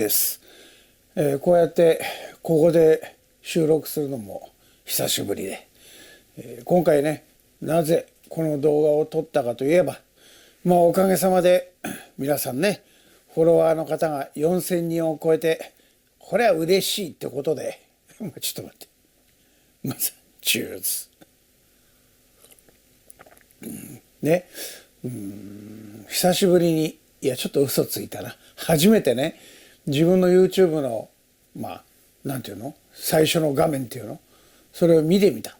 です。こうやってここで収録するのも久しぶりで、今回ね、なぜこの動画を撮ったかといえば、おかげさまで皆さんね、フォロワーの方が4000人を超えて、これは嬉しいってことでちょっと待って、まずチューズね、久しぶりに、いやちょっと嘘ついたな、初めてね、自分の YouTube のなんていうの、最初の画面っていうの、それを見てみた。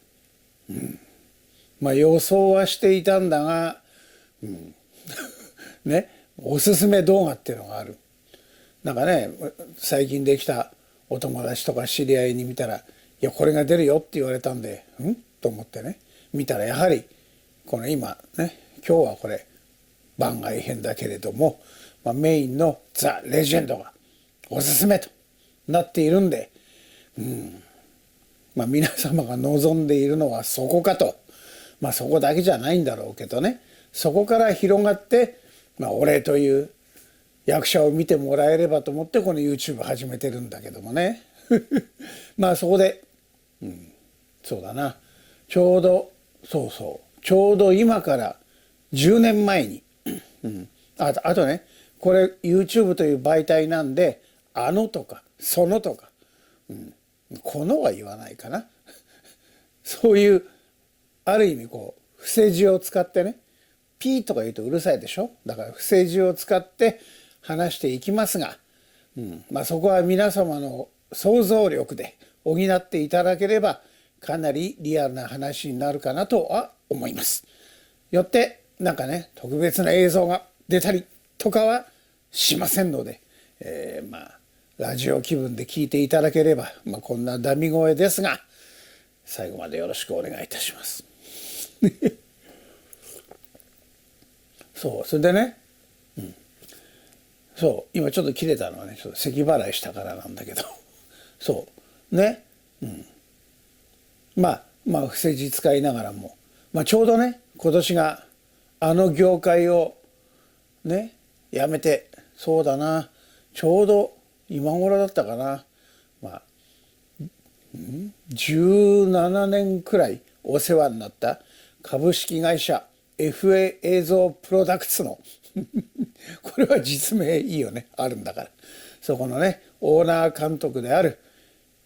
予想はしていたんだが、ね、おすすめ動画っていうのがある。なんかね、最近できたお友達とか知り合いに見たら、いやこれが出るよって言われたんで、と思ってね、見たらやはりこの今ね、今日はこれ番外編だけれども、メインのザ・レジェンドがおすすめとなっているんで、皆様が望んでいるのはそこかと。そこだけじゃないんだろうけどね、そこから広がって、俺という役者を見てもらえればと思ってこの YouTube 始めてるんだけどもねそこで、そうだな、ちょうど今から10年前にあとね、これ YouTube という媒体なんで、あのとかそのとか、このは言わないかなそういうある意味こう伏せ字を使ってね、ピーとか言うとうるさいでしょ。だから伏せ字を使って話していきますが、そこは皆様の想像力で補っていただければかなりリアルな話になるかなとは思います。よってなんかね、特別な映像が出たりとかはしませんので、ラジオ気分で聞いていただければ、こんなダミ声ですが最後までよろしくお願いいたしますそう、それでね、そう今ちょっと切れたのはね、ちょっと咳払いしたからなんだけどそうね、伏せ字使いながらも、ちょうどね、今年があの業界をねやめて、そうだな、ちょうど今頃だったかな、17年くらいお世話になった株式会社 FA 映像プロダクツのこれは実名いいよね、あるんだから、そこのねオーナー監督である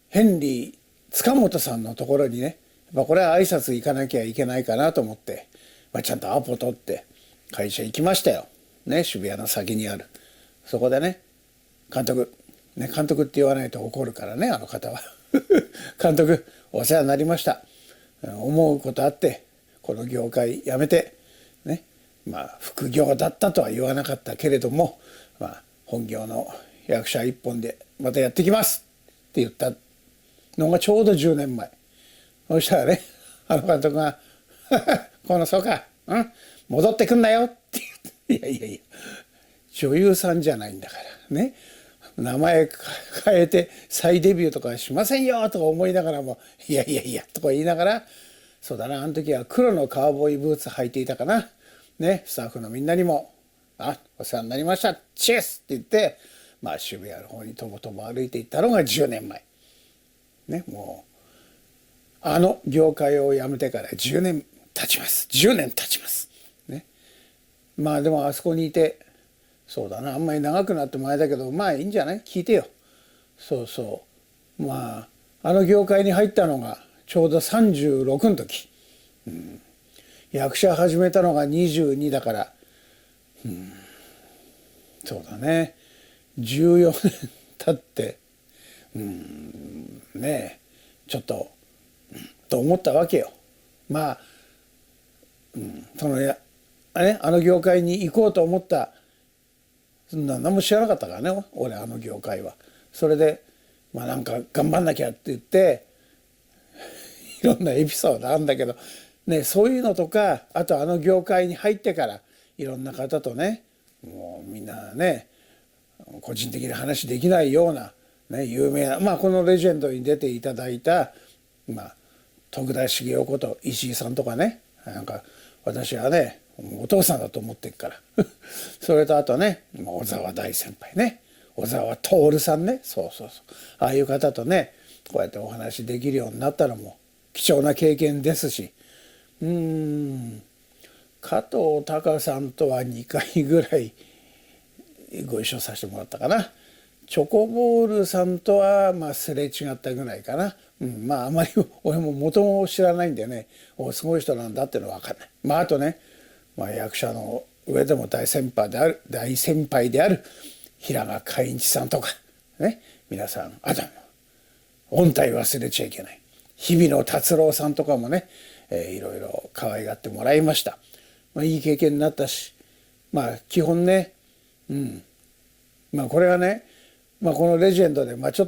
ヘンリー塚本さんのところにね、これは挨拶行かなきゃいけないかなと思って、ちゃんとアポ取って会社行きましたよ、ね、渋谷の先にある。そこでね、監督って言わないと怒るからね、あの方は監督お世話になりました、思うことあってこの業界辞めてね、副業だったとは言わなかったけれども、本業の役者一本でまたやってきますって言ったのがちょうど10年前。そしたらね、あの監督がこのそうか、戻ってくんなよって言って、いや女優さんじゃないんだからね、名前変えて再デビューとかしませんよとか思いながらも、いやとか言いながら、そうだな、あの時は黒のカウボーイブーツ履いていたかなね、スタッフのみんなにもお世話になりました、チェスって言って、渋谷の方にとぼとぼ歩いていったのが10年前ね。もうあの業界を辞めてから10年経ちますね。でもあそこにいて、そうだな、あんまり長くなってもあれだけど、いいんじゃない、聞いてよ。あの業界に入ったのがちょうど36の時、役者始めたのが22だから、そうだね、14年経ってちょっとと思ったわけよ。あの業界に行こうと思った、何も知らなかったからね、俺あの業界は。それでなんか頑張んなきゃって言っていろんなエピソードあるんだけどね、そういうのとか、あとあの業界に入ってからいろんな方とね、もうみんなね、個人的な話できないような、有名な、このレジェンドに出ていただいた、徳田茂雄こと石井さんとかね、なんか私はねお父さんだと思ってるからそれとあとね小沢大先輩ね、小沢徹さんね、そうそうそう、ああいう方とねこうやってお話できるようになったのも貴重な経験ですし、加藤隆さんとは2回ぐらいご一緒させてもらったかな。チョコボールさんとはまあすれ違ったぐらいかな。まああまり俺も元も知らないんでね、すごい人なんだっていうのは分かんない。まああとね、役者の上でも大先輩である平賀海日さんとかね、皆さん、あと御体忘れちゃいけない日比野達郎さんとかもね、いろいろ可愛がってもらいました。いい経験になったし、基本ね、これはね、このレジェンドで、ちょっ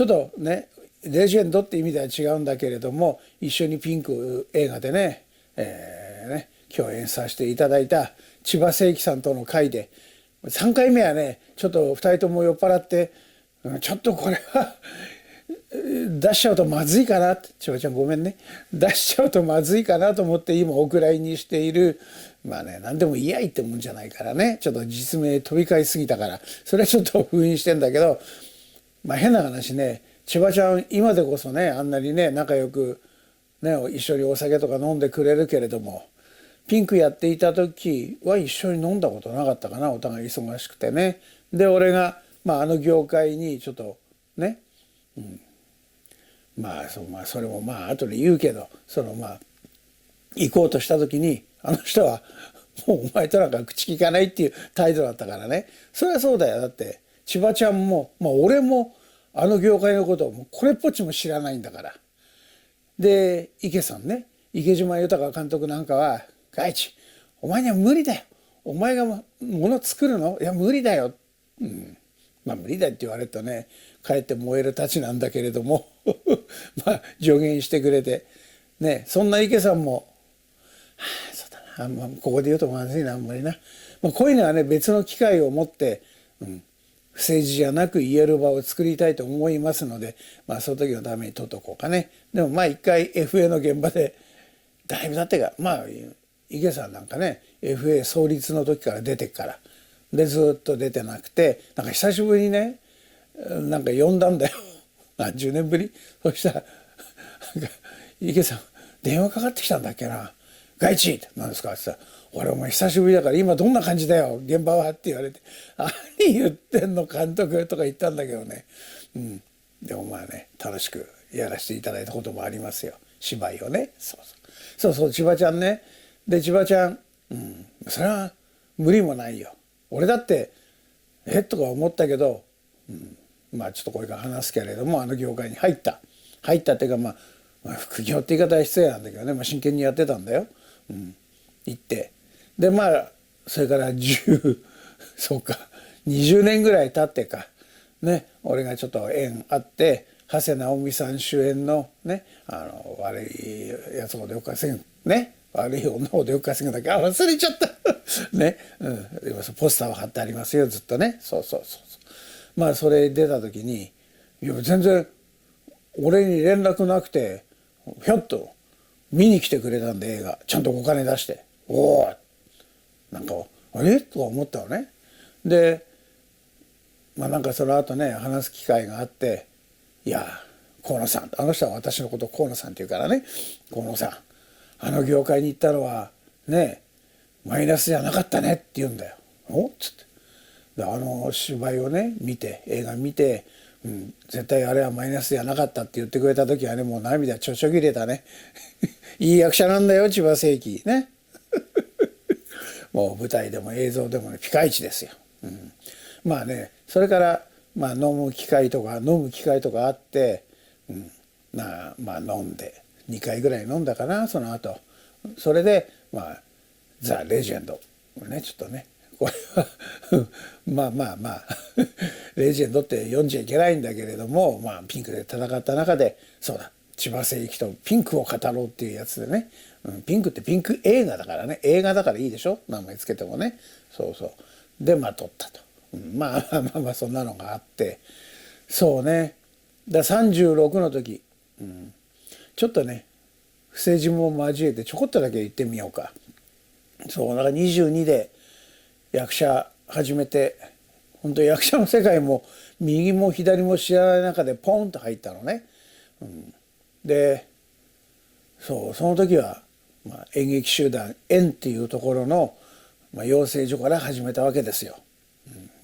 とねレジェンドって意味では違うんだけれども、一緒にピンク映画でね、共演させていただいた千葉誠樹さんとの会で、3回目はねちょっと2人とも酔っ払って、ちょっとこれは出しちゃうとまずいかなって、千葉ちゃんごめんね、出しちゃうとまずいかなと思って今お蔵入りにしている、何でも言いやいってもんじゃないからね、ちょっと実名飛び交いすぎたからそれはちょっと封印してんだけど、変な話ね、千葉ちゃん今でこそねあんなにね仲良くね一緒にお酒とか飲んでくれるけれども、ピンクやっていた時は一緒に飲んだことなかったかな、お互い忙しくてね。で俺が、あの業界にちょっとね、それも後で言うけど、行こうとした時にあの人はもうお前となんか口聞かないっていう態度だったからね。それはそうだよ。だって千葉ちゃんも、俺もあの業界のことをもうこれっぽっちも知らないんだから。で池さんね、池島豊監督なんかは「外地お前には無理だよ、お前がもの作るの、いや無理だよ」無理だって言われるとねかえって燃えるたちなんだけれども助言してくれてね、そんな池さんも「そうだな、ここで言うとまずいな、あんまりな、こういうのはね別の機会を持って、不政治じゃなく言える場を作りたいと思いますので、その時のために取っとこうかね。でも一回 FA の現場でだいぶだってか、池さんなんかね FA 創立の時から出てっから、でずっと出てなくて、久しぶりにね呼んだんだよ何十年ぶり。そしたら池さん電話かかってきたんだっけな、外地って何ですかって言ったら、俺お前久しぶりだから今どんな感じだよ現場はって言われて、何言ってんの監督とか言ったんだけどね、でも楽しくやらせていただいたこともありますよ、芝居をね。そう千葉ちゃんね。で千葉ちゃん、それは無理もないよ。俺だってとか思ったけど、ちょっとこれから話すけれども、あの業界に入ったっていうか副業って言い方は失礼なんだけどね、真剣にやってたんだよ。行ってでそれからそうか20年ぐらい経ってかね、俺がちょっと縁あって長谷直美さん主演のね、悪いやつほどよく稼ぐね、悪い女ほどよく稼ぐんだけど、忘れちゃったね、ポスターを貼ってありますよずっとね。そうそれ出た時に、いや全然俺に連絡なくてひょっと見に来てくれたんで、映画ちゃんとお金出して、おおなんかあれとか思ったのね。でその後ね話す機会があって、いや河野さん、あの人は私のことを河野さんって言うからね、河野さんあの業界に行ったのはねマイナスじゃなかったねって言うんだよ。おっつってで芝居をね見て、映画見て、絶対あれはマイナスじゃなかったって言ってくれた時はね、もう涙ちょちょぎれたねいい役者なんだよ千葉誠樹ねもう舞台でも映像でもねピカイチですよ。それから飲む機会とかあって、飲んで2回ぐらい飲んだかな、その後。それでザ・レジェンドね、ちょっとねこれはレジェンドって読んじゃいけないんだけれども、ピンクで戦った中で、そうだ千葉誠樹とピンクを語ろうっていうやつでね、ピンクってピンク映画だからね、映画だからいいでしょ、名前つけてもね。で撮ったと。そんなのがあって、そうね、36の時、ちょっとね不正事も交えてちょこっとだけ言ってみようか。22で役者始めて本当役者の世界も右も左も知らない中でポンと入ったのね。でその時は、演劇集団縁っていうところの、養成所から始めたわけですよ。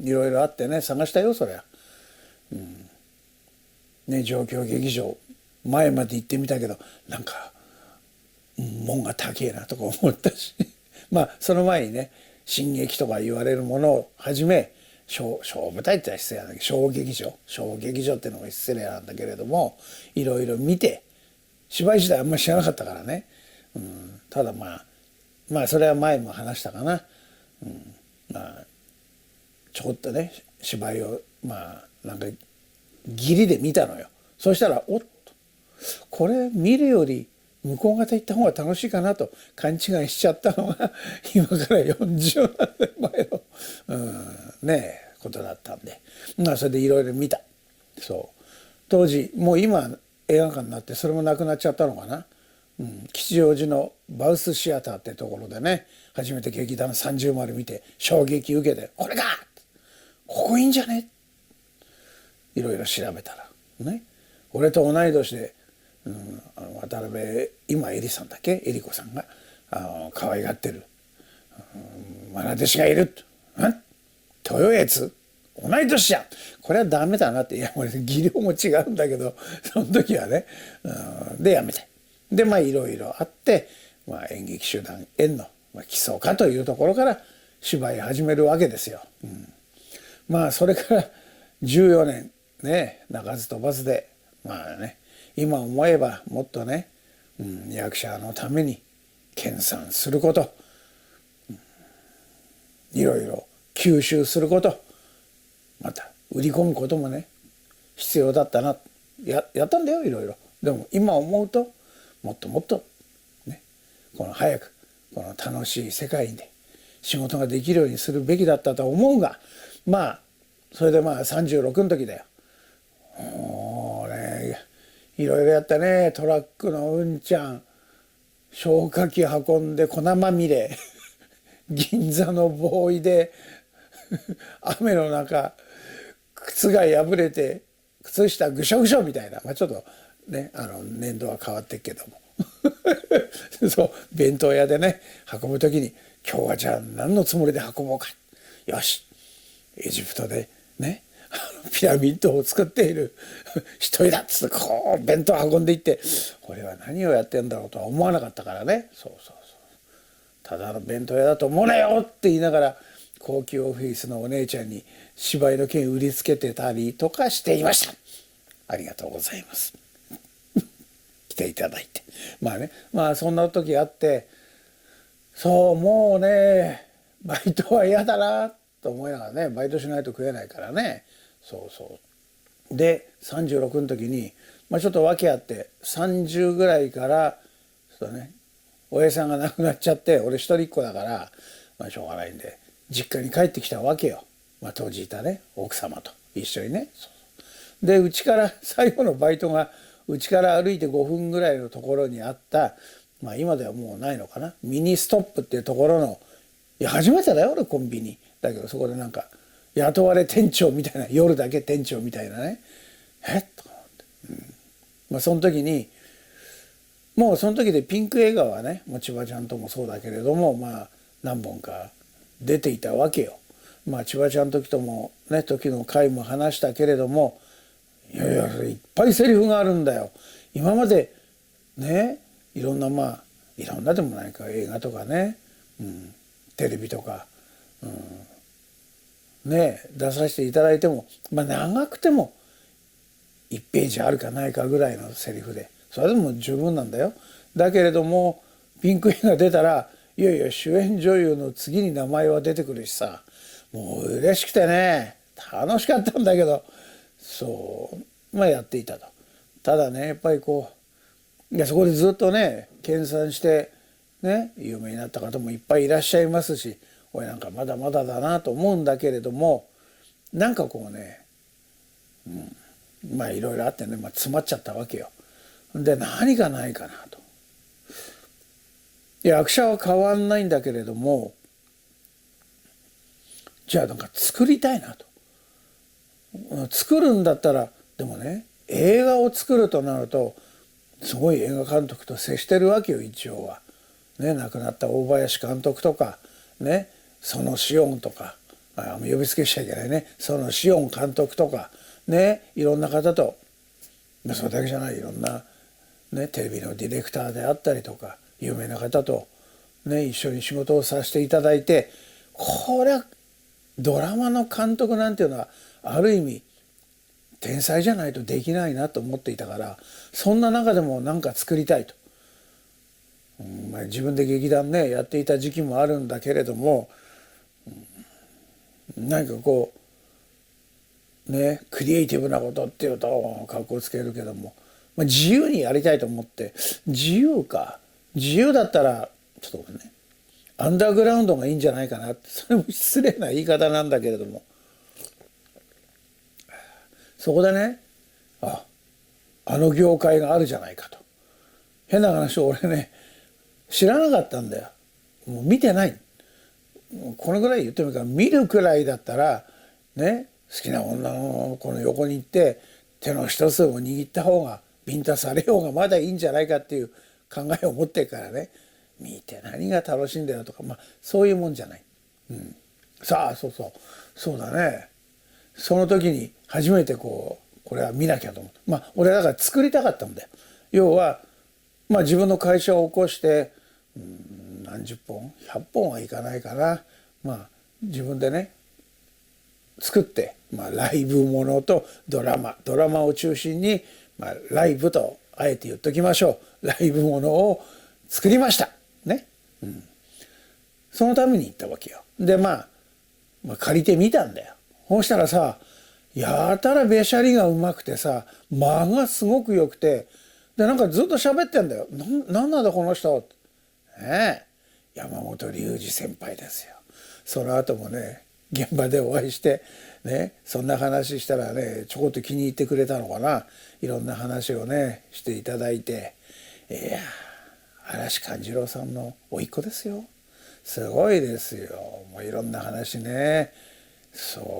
いろいろあってね、探したよそりゃ。状況劇場前まで行ってみたけど、なんか門が高えなとか思ったしその前にね、新劇とか言われるものをはじめ、小舞台って言ったら失礼なんだけど、小劇場っていうのが失礼なんだけれども、いろいろ見て、芝居自体あんまり知らなかったからね。ただそれは前も話したかな。ちょこっとね芝居をなんか義理で見たのよ。そしたらおっとこれ見るより向こう方行った方が楽しいかなと勘違いしちゃったのが今から40年前のことだったんで、それでいろいろ見た。当時もう今映画館になってそれもなくなっちゃったのかな。吉祥寺のバウスシアターってところでね、初めて劇団30丸見て衝撃受けて、これかここいいんじゃね、いろいろ調べたらね、俺と同い年で、渡辺今エリさんだっけ、エリ子さんが可愛がってる愛弟子がいる。豊悦同い年じゃん、これはダメだなって。いや俺技量も違うんだけど、その時はね、でやめて、でいろいろあって、演劇集団縁の基礎化というところから芝居始めるわけですよ。それから14年ね、鳴かず飛ばずで今思えばもっとね、役者のために研鑽すること、いろいろ吸収すること、また売り込むこともね必要だったな。やったんだよいろいろ。でも今思うともっともっとね、早くこの楽しい世界で仕事ができるようにするべきだったと思うが、それで36の時だよ。もうねいろいろやったね。トラックのうんちゃん、消火器運んで粉まみれ銀座のボーイで雨の中靴が破れて靴下ぐしょぐしょみたいな、ちょっとね年度は変わってっけども弁当屋でね運ぶ時に、今日はじゃあ何のつもりで運ぼうか、よしエジプトでねピラミッドを作っている一人だっつって弁当運んでいって、俺は何をやってんだろうとは思わなかったからね。ただの弁当屋だと思うなよって言いながら、高級オフィスのお姉ちゃんに芝居の券売りつけてたりとかしていました。ありがとうございます来ていただいて。そんな時あって、もうねバイトは嫌だなと思いながらね、バイトしないと食えないからね。で36の時に、ちょっと訳あって30ぐらいからおやじさんが亡くなっちゃって、俺一人っ子だから、しょうがないんで実家に帰ってきたわけよ。当時いたね奥様と一緒にね。でうちから最後のバイトがうちから歩いて5分ぐらいのところにあった、今ではもうないのかな、ミニストップっていうところの、いや初めてだよ俺コンビニだけど、そこで雇われ店長みたいな、夜だけ店長みたいなね、とか思って、その時にもうその時でピンク映画はね、千葉ちゃんともそうだけれども何本か出ていたわけよ。千葉ちゃん時の回も話したけれども、いっぱいセリフがあるんだよ。今までねいろんないろんなでもないか、映画とかね、テレビとか、出させていただいても、長くても1ページあるかないかぐらいのセリフで、それでも十分なんだよ。だけれどもピンク映画出たら、いやいや主演女優の次に名前は出てくるしさ、もう嬉しくてね楽しかったんだけど、やっていたと。ただねやっぱりそこでずっとね研鑽してね有名になった方もいっぱいいらっしゃいますし、俺なんかまだまだだなと思うんだけれども、いろいろあってね、詰まっちゃったわけよ。で何がないかなと。役者は変わんないんだけれども、じゃあ作りたいなと。作るんだったら、でもね、映画を作るとなるとすごい映画監督と接してるわけよ、一応は。ね、亡くなった大林監督とかね、そのシオンとか、呼びつけしちゃいけないね、そのシオン監督とかね、いろんな方と、それだけじゃない、いろんな、ね、テレビのディレクターであったりとか有名な方と、ね、一緒に仕事をさせていただいて、これはドラマの監督なんていうのはある意味天才じゃないとできないなと思っていたから、そんな中でも何か作りたいと、自分で劇団ねやっていた時期もあるんだけれども、何かこうね、クリエイティブなことっていうとかっこつけるけども、自由にやりたいと思って、自由だったらちょっとね、アンダーグラウンドがいいんじゃないかなって、それも失礼な言い方なんだけれども、そこでね、あの業界があるじゃないかと。変な話、俺ね知らなかったんだよ。もう見てない。このぐらい言ってもいいから、見るくらいだったらね、好きな女の子の横に行って手の一つを握った方が、ビンタされようがまだいいんじゃないかっていう考えを持ってるからね、見て何が楽しいんだよとか、そういうもんじゃない。さあ、そうだね。その時に初めてこれは見なきゃと思って、俺だから作りたかったんだよ。要は自分の会社を起こして、何十本100本はいかないかな、自分でね作って、ライブものとドラマを中心に、ライブとあえて言っときましょう、ライブものを作りましたね、そのために行ったわけよ。で借りてみたんだよ。そうしたらさ、やたらべしゃりがうまくてさ、間がすごく良くて、でなんかずっと喋ってんだよ。なんだこの人、ねえ、山本龍二先輩ですよ。その後もね現場でお会いしてね、そんな話したらね、ちょこっと気に入ってくれたのかな。いろんな話をねしていただいて、いや嵐寛次郎さんの甥っ子ですよ。すごいですよ。もういろんな話ね、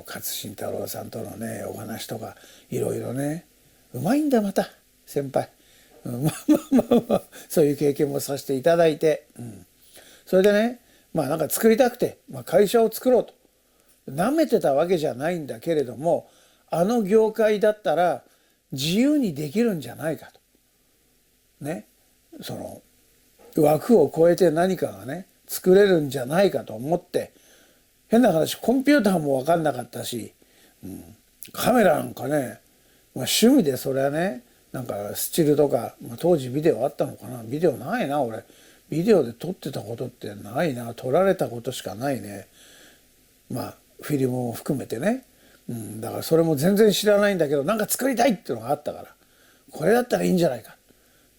勝新太郎さんとのねお話とかいろいろね、うまいんだまた先輩。そういう経験もさせていただいて、それでね、なんか作りたくて、会社を作ろうと舐めてたわけじゃないんだけれども、あの業界だったら自由にできるんじゃないかとね、その枠を超えて何かがね作れるんじゃないかと思って、変な話、コンピューターも分かんなかったし、カメラなんかね、趣味でそれはね、なんかスチールとか、当時ビデオあったのかな。ビデオないな俺。ビデオで撮ってたことってないな。撮られたことしかないね。フィルムも含めてね、だからそれも全然知らないんだけど、なんか作りたいっていうのがあったから、これだったらいいんじゃないか。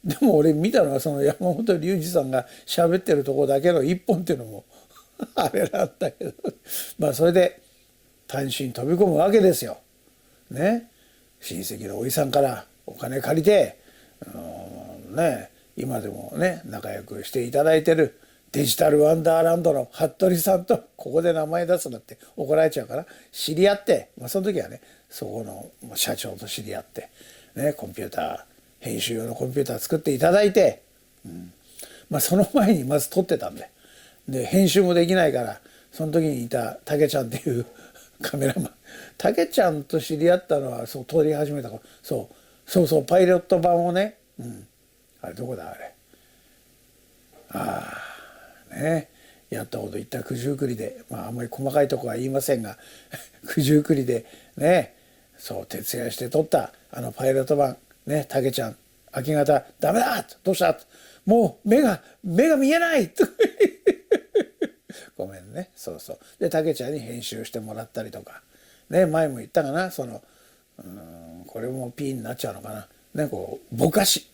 でも俺見たのはその山本龍二さんが喋ってるとこだけの一本っていうのもあれなんだけど、それで単身飛び込むわけですよ。ね、親戚のおじさんからお金借りて、今でもね仲良くしていただいてるデジタルワンダーランドの服部さんと、ここで名前出すなって怒られちゃうから知り合って、その時はねそこの社長と知り合って、コンピューター編集用のコンピューター作っていただいて、その前にまず撮ってたんで、編集もできないから、その時にいたたけちゃんっていうカメラマン、たけちゃんと知り合ったのは撮り始めたから、そうパイロット版をね、あれどこだあれ、やったこと言った九十九里で、あんまり細かいとこは言いませんが九十九里でね、徹夜して撮ったあのパイロット版ね、たけちゃん明け方「ダメだ!」どうした?」もう目が見えないとごめんね。でたけちゃんに編集してもらったりとかね、前も言ったかな、これもピーになっちゃうのかなね、ぼかし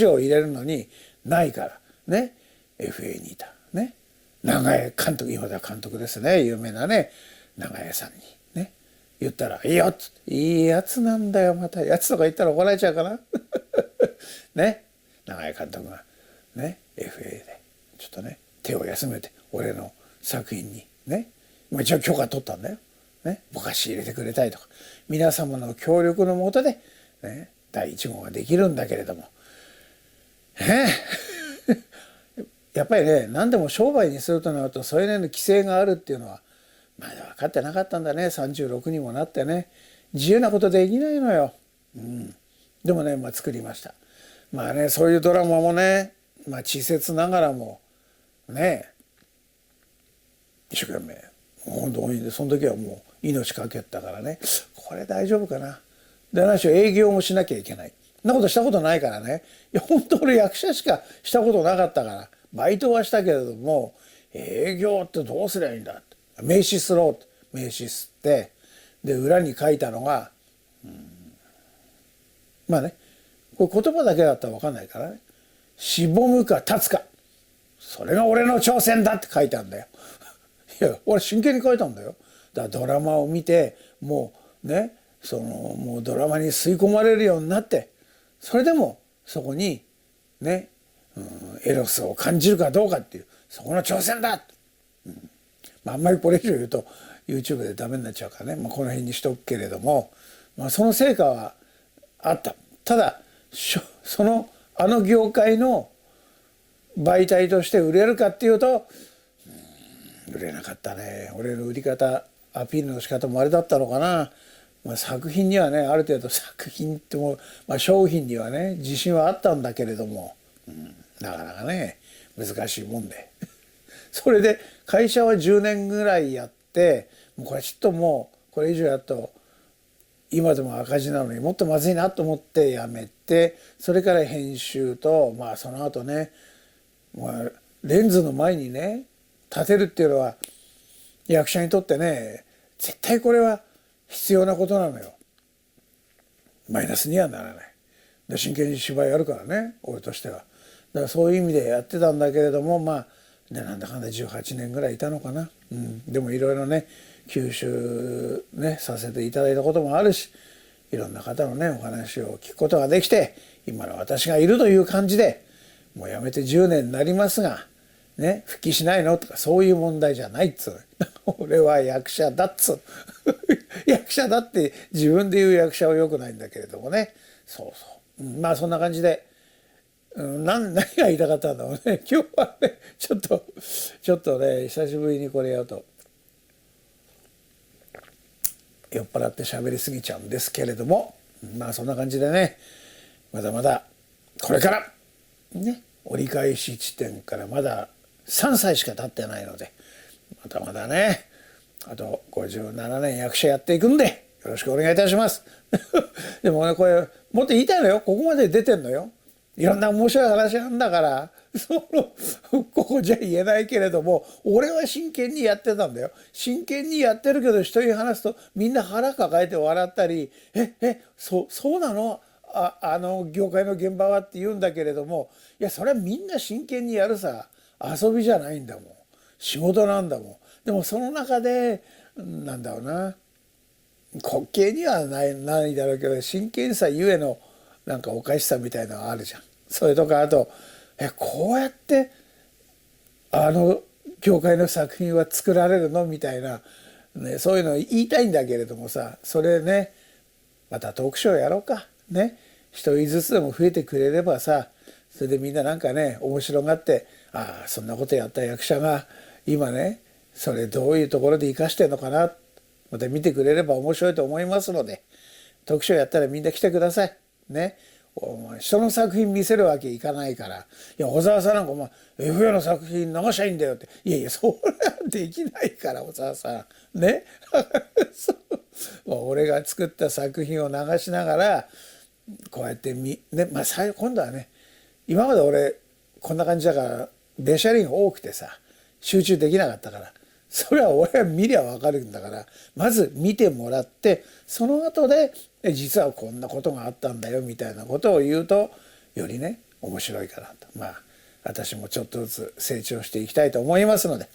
を入れるのにないからね、 FA にいたね長江監督、今では監督ですね、有名なね長江さんにね言ったら「いいよ」っつって、いいやつなんだよ、またやつとか言ったら怒られちゃうかなね、長江監督がね FA でちょっとね手を休めて俺の作品にね、一応許可取ったんだよ。ね、ぼかし入れてくれたりとか皆様の協力のもとで、ね、第1号ができるんだけれども、やっぱりね何でも商売にするとなるとそれなりの規制があるっていうのはまだ分かってなかったんだね。36にもなってね自由なことできないのよ。でもね、作りました。そういうドラマもね、稚拙ながらもね一生懸命本当にその時はもう命かけたからね、これ大丈夫かな。で話を営業もしなきゃいけない。そんなことしたことないからね。いや本当俺役者しかしたことなかったから、バイトはしたけれども営業ってどうすりゃいいんだって。名刺すろうって名刺吸ってで裏に書いたのが、これ言葉だけだったら分かんないからね、しぼむか立つかそれが俺の挑戦だって書いたんだよ。いや俺真剣に書いたんだよ。だからドラマを見てもうねもうドラマに吸い込まれるようになって、それでもそこにね、エロスを感じるかどうかっていうそこの挑戦だ、あんまりこれ以上言うと YouTube でダメになっちゃうからね、この辺にしとくけれども、その成果はあった。ただあの業界の媒体として売れるかっていうと、売れなかったね。俺の売り方アピールの仕方もあれだったのかな。作品にはねある程度作品っても、商品にはね自信はあったんだけれども、なかなかね難しいもんでそれで会社は10年ぐらいやって、これちょっともうこれ以上やると今でも赤字なのにもっとまずいなと思ってやめて、それから編集とその後ね、レンズの前にね立てるっていうのは役者にとってね絶対これは必要なことなのよ。マイナスにはならない。で真剣に芝居やるからね俺としては。だからそういう意味でやってたんだけれども、なんだかんだ18年ぐらいいたのかな。でもいろいろね吸収ねさせていただいたこともあるし、いろんな方のねお話を聞くことができて今の私がいるという感じで、もう辞めて10年になりますがね、復帰しないのとかそういう問題じゃないっつう俺は役者だっつう役者だって自分で言う役者はよくないんだけれどもね、そんな感じで、何が言いたかったんだろうね今日はねちょっとね久しぶりにこれやると酔っ払って喋りすぎちゃうんですけれども、そんな感じでねまだまだこれからね折り返し地点からまだ3歳しか経ってないので、まだまだねあと57年役者やっていくんでよろしくお願いいたしますでもねこれもっと言いたいのよ。ここまで出てんのよ。いろんな面白い話なんだからここじゃ言えないけれども俺は真剣にやってたんだよ。真剣にやってるけど人に話すとみんな腹抱えて笑ったりそうなのあの業界の現場はって言うんだけれども、いやそれはみんな真剣にやるさ。遊びじゃないんだもん。仕事なんだもん。でもその中でなんだろうな、滑稽にはないだろうけど真剣さゆえのなんかおかしさみたいなのがあるじゃん。それとかあとこうやってあの業界の作品は作られるのみたいな、そういうの言いたいんだけれどもさ、それねまたトークショーやろうかね、一人ずつでも増えてくれればさ、それでみんななんかね面白がって、そんなことやった役者が今ねそれどういうところで生かしてんのかな、また見てくれれば面白いと思いますので、トークショーやったらみんな来てくださいね。人の作品見せるわけいかないから、いや小沢さんなんかFA の作品流しゃいいんだよって、いやそれはできないから小沢さんね俺が作った作品を流しながらこうやって今度はね、今まで俺こんな感じだからベシャリン多くてさ集中できなかったから、それは俺は見りゃ分かるんだから、まず見てもらってその後で実はこんなことがあったんだよみたいなことを言うとよりね面白いかなと、私もちょっとずつ成長していきたいと思いますので、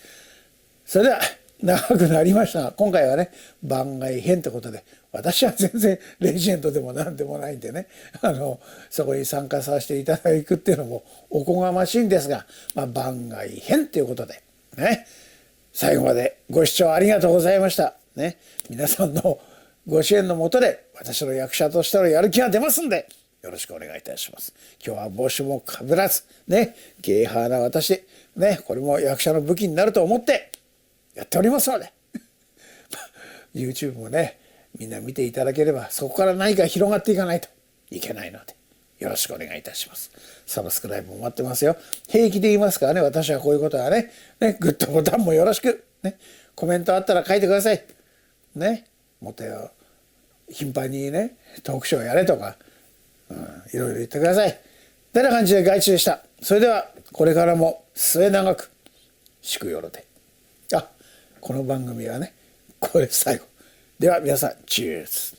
それでは長くなりましたが今回はね番外編ということで、私は全然レジェンドでも何でもないんでねそこに参加させていただくっていうのもおこがましいんですが、番外編ということでね、最後までご視聴ありがとうございました。ね、皆さんのご支援のもとで私の役者としてのやる気が出ますんで、よろしくお願いいたします。今日は帽子もかぶらずね、ゲーハーな私ね、これも役者の武器になると思ってやっておりますのでYouTube もね、みんな見ていただければ、そこから何か広がっていかないといけないので、よろしくお願いいたします。サブスクライブも待ってますよ。平気で言いますからね、私はこういうことはね、グッドボタンもよろしく、ね、コメントあったら書いてください。ね、もっと頻繁にね、トークショーやれとか、いろいろ言ってください。てな感じで外地でした。それでは、これからも末永く、祝よろで。この番組はね、これ最後。では皆さん、チュース。